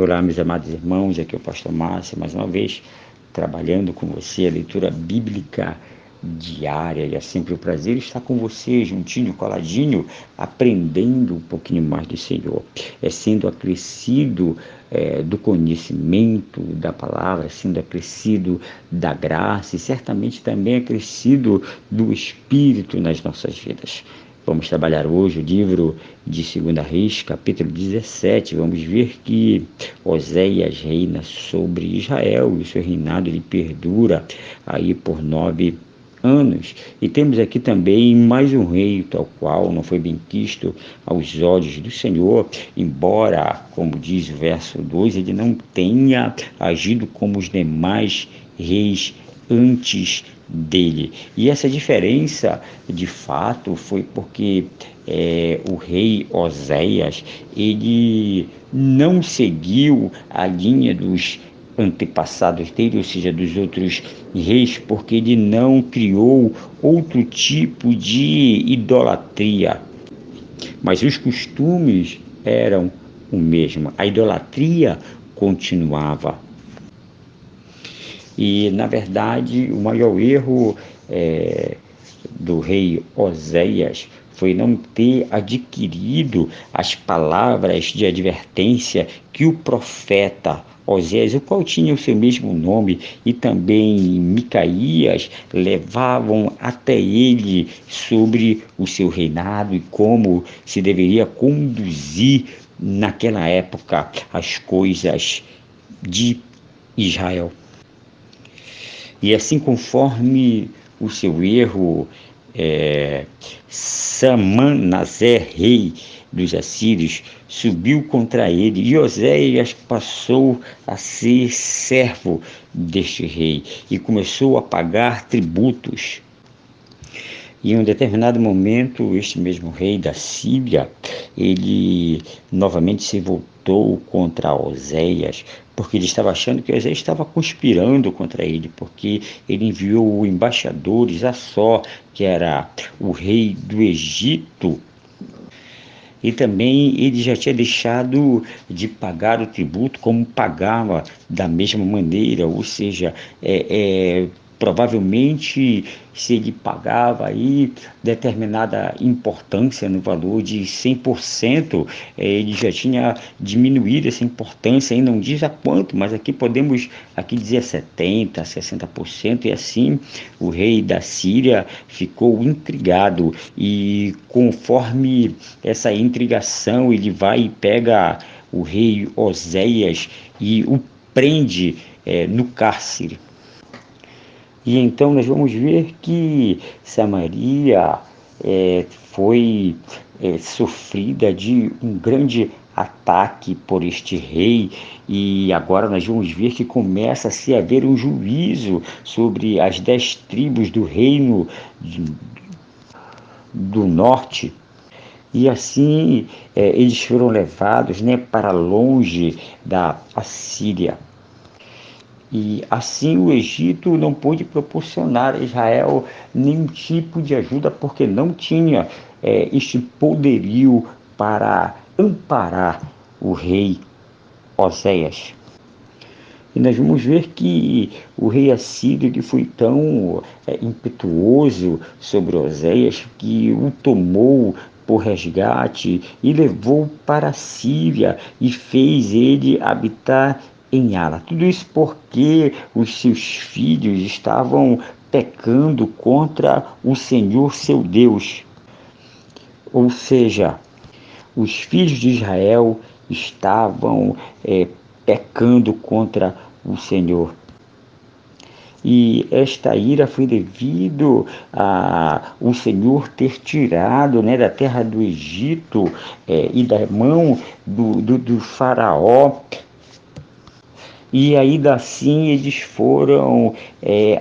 Olá, meus amados irmãos, aqui é o pastor Márcio, mais uma vez trabalhando com você a leitura bíblica diária, e é sempre um prazer estar com você, juntinho, coladinho, aprendendo um pouquinho mais do Senhor, sendo acrescido do conhecimento da palavra, sendo acrescido da graça e certamente também acrescido do Espírito nas nossas vidas. Vamos trabalhar hoje o livro de 2 Reis, capítulo 17. Vamos ver que Oséias reina sobre Israel e o seu reinado ele perdura aí por 9 anos. E temos aqui também mais um rei, tal qual não foi bem quisto aos olhos do Senhor, embora, como diz o verso 2, ele não tenha agido como os demais reis antes dele. E essa diferença, de fato, foi porque o rei Oséias, ele não seguiu a linha dos antepassados dele, ou seja, dos outros reis, porque ele não criou outro tipo de idolatria. Mas os costumes eram o mesmo, a idolatria continuava. E, na verdade, o maior erro do rei Oséias foi não ter adquirido as palavras de advertência que o profeta Oséias, o qual tinha o seu mesmo nome, e também Micaías, levavam até ele sobre o seu reinado e como se deveria conduzir naquela época as coisas de Israel. E assim, conforme o seu erro, Salmanaser, rei dos assírios, subiu contra ele, e Oséias passou a ser servo deste rei e começou a pagar tributos. E em um determinado momento, este mesmo rei da Síria, ele novamente se voltou contra Oséias, porque ele estava achando que Oséias estava conspirando contra ele, porque ele enviou embaixadores a Só, que era o rei do Egito, e também ele já tinha deixado de pagar o tributo como pagava da mesma maneira, ou seja, provavelmente se ele pagava aí determinada importância no valor de 100%, ele já tinha diminuído essa importância, e não diz a quanto, mas aqui podemos dizer 70%, 60%, e assim o rei da Síria ficou intrigado, e conforme essa intrigação, ele vai e pega o rei Oséias e o prende no cárcere. E então nós vamos ver que Samaria foi sofrida de um grande ataque por este rei, e agora nós vamos ver que começa a se haver um juízo sobre as 10 tribos do reino do norte. E assim eles foram levados para longe da Assíria. E assim o Egito não pôde proporcionar a Israel nenhum tipo de ajuda, porque não tinha este poderio para amparar o rei Oséias. E nós vamos ver que o rei assírio que foi tão impetuoso sobre Oséias, que o tomou por resgate e levou para a Síria e fez ele habitar em Ela. Tudo isso porque os seus filhos estavam pecando contra o Senhor seu Deus. Ou seja, os filhos de Israel estavam pecando contra o Senhor. E esta ira foi devido a o Senhor ter tirado da terra do Egito e da mão do faraó. E ainda assim eles foram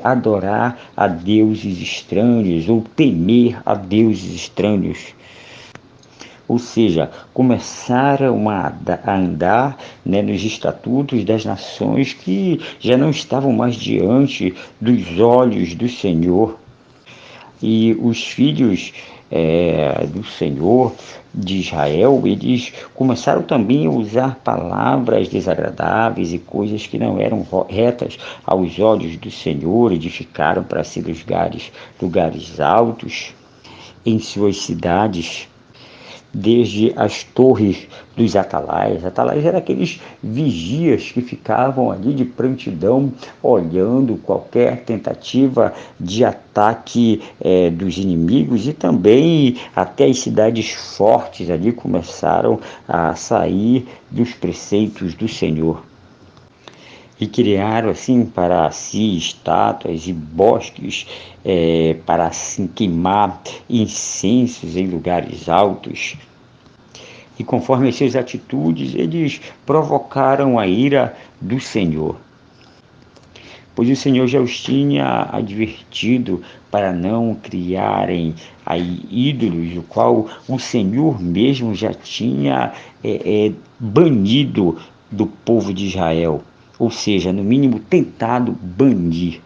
adorar a deuses estranhos, ou temer a deuses estranhos. Ou seja, começaram a andar nos estatutos das nações que já não estavam mais diante dos olhos do Senhor. E os filhos do Senhor de Israel, eles começaram também a usar palavras desagradáveis e coisas que não eram retas aos olhos do Senhor, edificaram para si lugares altos em suas cidades, desde as torres dos atalaias. Atalaias eram aqueles vigias que ficavam ali de prontidão, olhando qualquer tentativa de ataque dos inimigos, e também até as cidades fortes ali começaram a sair dos preceitos do Senhor. E criaram assim para si estátuas e bosques para assim queimar incensos em lugares altos. E conforme as suas atitudes, eles provocaram a ira do Senhor. Pois o Senhor já os tinha advertido para não criarem aí ídolos, o qual o Senhor mesmo já tinha banido do povo de Israel, ou seja, no mínimo tentado banir.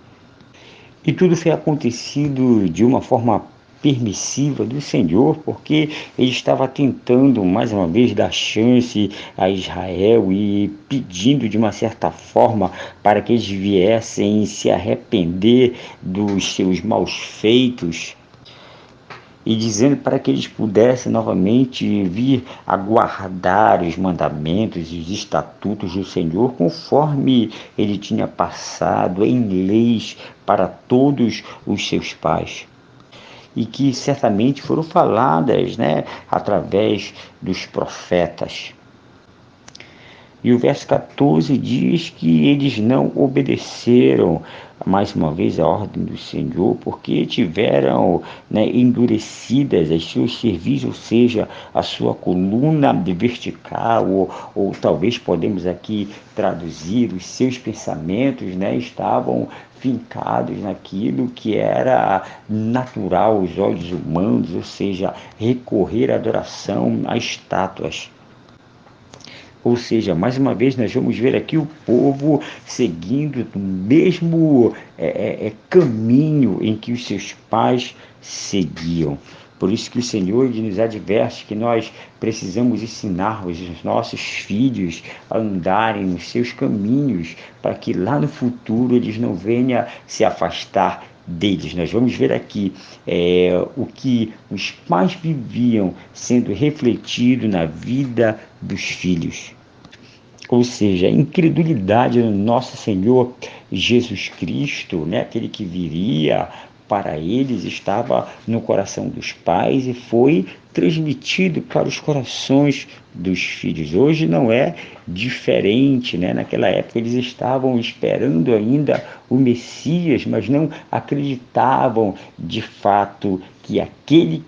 E tudo foi acontecido de uma forma permissiva do Senhor, porque ele estava tentando mais uma vez dar chance a Israel e pedindo de uma certa forma para que eles viessem se arrepender dos seus maus feitos, e dizendo para que eles pudessem novamente vir a guardar os mandamentos e os estatutos do Senhor, conforme ele tinha passado em leis para todos os seus pais, e que certamente foram faladas, através dos profetas. E o verso 14 diz que eles não obedeceram mais uma vez a ordem do Senhor, porque tiveram endurecidas as suas cerviz, ou seja, a sua coluna vertical, ou talvez podemos aqui traduzir, os seus pensamentos estavam fincados naquilo que era natural aos olhos humanos, ou seja, recorrer à adoração a estátuas. Ou seja, mais uma vez nós vamos ver aqui o povo seguindo o mesmo caminho em que os seus pais seguiam. Por isso que o Senhor nos adverte que nós precisamos ensinar os nossos filhos a andarem nos seus caminhos, para que lá no futuro eles não venham se afastar deles. Nós vamos ver aqui o que os pais viviam sendo refletido na vida dos filhos. Ou seja, a incredulidade no nosso Senhor Jesus Cristo, aquele que viria para eles, estava no coração dos pais e foi transmitido para os corações dos filhos. Hoje não é diferente, Naquela época eles estavam esperando ainda o Messias, mas não acreditavam de fato que aquele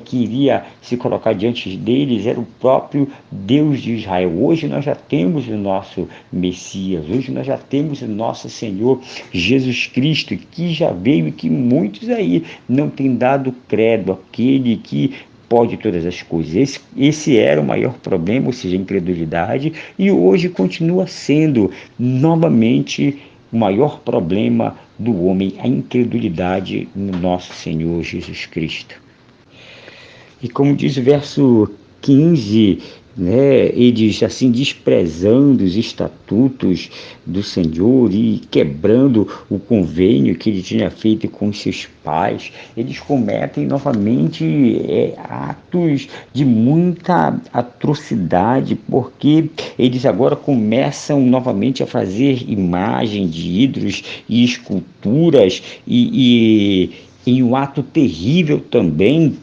que iria se colocar diante deles era o próprio Deus de Israel. Hoje nós já temos o nosso Messias, hoje nós já temos o nosso Senhor Jesus Cristo, que já veio e que muitos aí não têm dado credo, aquele que pode todas as coisas. Esse era o maior problema, ou seja, a incredulidade, e hoje continua sendo novamente o maior problema do homem, a incredulidade no nosso Senhor Jesus Cristo. E como diz o verso 15, eles assim desprezando os estatutos do Senhor e quebrando o convênio que ele tinha feito com seus pais, eles cometem novamente atos de muita atrocidade, porque eles agora começam novamente a fazer imagem de ídolos e esculturas, e em um ato terrível também,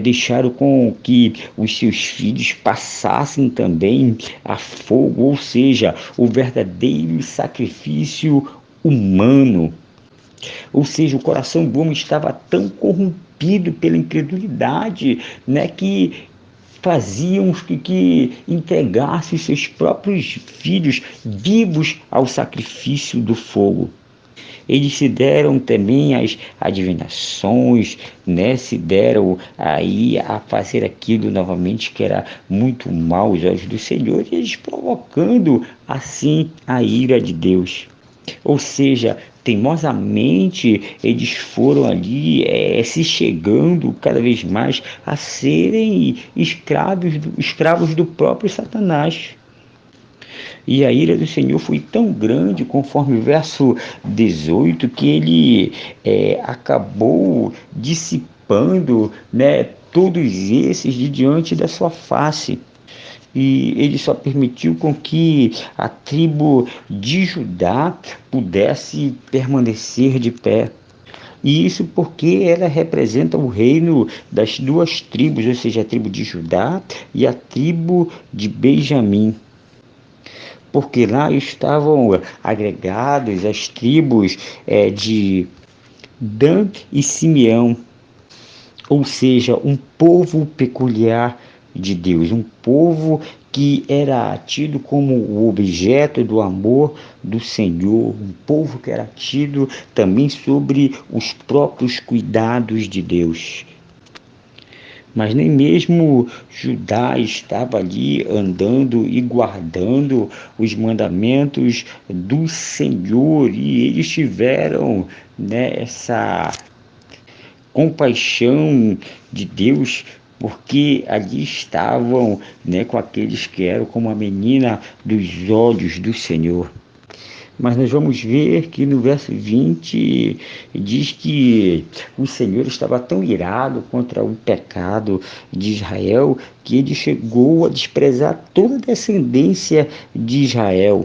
deixaram com que os seus filhos passassem também a fogo, ou seja, o verdadeiro sacrifício humano. Ou seja, o coração do homem estava tão corrompido pela incredulidade, que faziam que entregassem seus próprios filhos vivos ao sacrifício do fogo. Eles se deram também às adivinações, se deram aí a fazer aquilo novamente que era muito mal aos olhos do Senhor, e eles provocando assim a ira de Deus. Ou seja, teimosamente eles foram ali se chegando cada vez mais a serem escravos do próprio Satanás. E a ira do Senhor foi tão grande, conforme o verso 18, que ele acabou dissipando, né, todos esses de diante da sua face. E ele só permitiu com que a tribo de Judá pudesse permanecer de pé. E isso porque ela representa o reino das duas tribos, ou seja, a tribo de Judá e a tribo de Benjamim. Porque lá estavam agregados as tribos de Dan e Simeão, ou seja, um povo peculiar de Deus, um povo que era tido como o objeto do amor do Senhor, um povo que era tido também sobre os próprios cuidados de Deus. Mas nem mesmo Judá estava ali andando e guardando os mandamentos do Senhor, e eles tiveram, né, essa compaixão de Deus, porque ali estavam, né, com aqueles que eram como a menina dos olhos do Senhor. Mas nós vamos ver que no verso 20 diz que o Senhor estava tão irado contra o pecado de Israel que ele chegou a desprezar toda a descendência de Israel.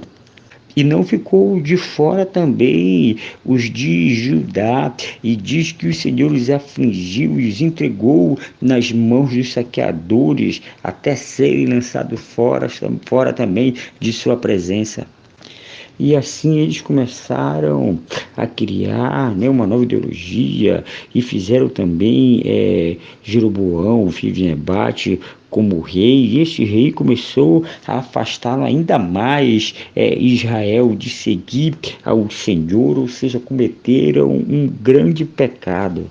E não ficou de fora também os de Judá, e diz que o Senhor os afligiu e os entregou nas mãos dos saqueadores, até serem lançados fora também de sua presença. E assim eles começaram a criar, né, uma nova ideologia, e fizeram também Jeroboão, o filho de Nebate, como rei, e este rei começou a afastá-lo ainda mais Israel de seguir ao Senhor, ou seja, cometeram um grande pecado.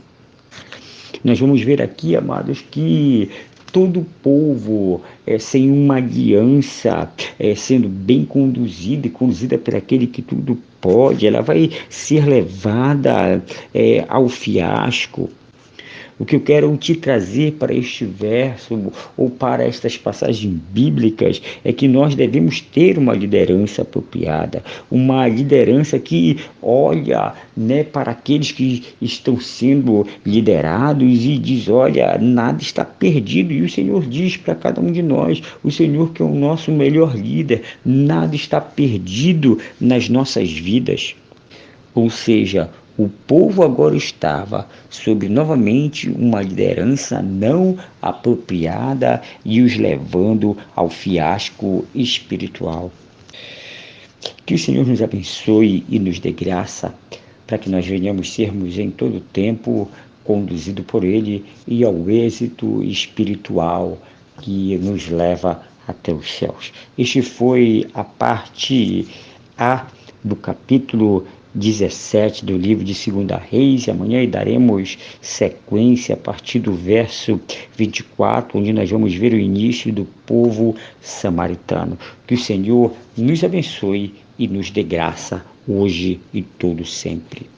Nós vamos ver aqui, amados, que todo povo sem uma aliança, sendo bem conduzida e conduzida por aquele que tudo pode, ela vai ser levada ao fiasco. O que eu quero te trazer para este verso ou para estas passagens bíblicas é que nós devemos ter uma liderança apropriada, uma liderança que olha, né, para aqueles que estão sendo liderados e diz: olha, nada está perdido. E o Senhor diz para cada um de nós, o Senhor que é o nosso melhor líder, nada está perdido nas nossas vidas. Ou seja, o povo agora estava sob novamente uma liderança não apropriada e os levando ao fiasco espiritual. Que o Senhor nos abençoe e nos dê graça para que nós venhamos sermos em todo o tempo conduzidos por Ele e ao êxito espiritual que nos leva até os céus. Este foi a parte A do capítulo 17 do livro de 2 Reis, e amanhã daremos sequência a partir do verso 24, onde nós vamos ver o início do povo samaritano. Que o Senhor nos abençoe e nos dê graça hoje e todo sempre.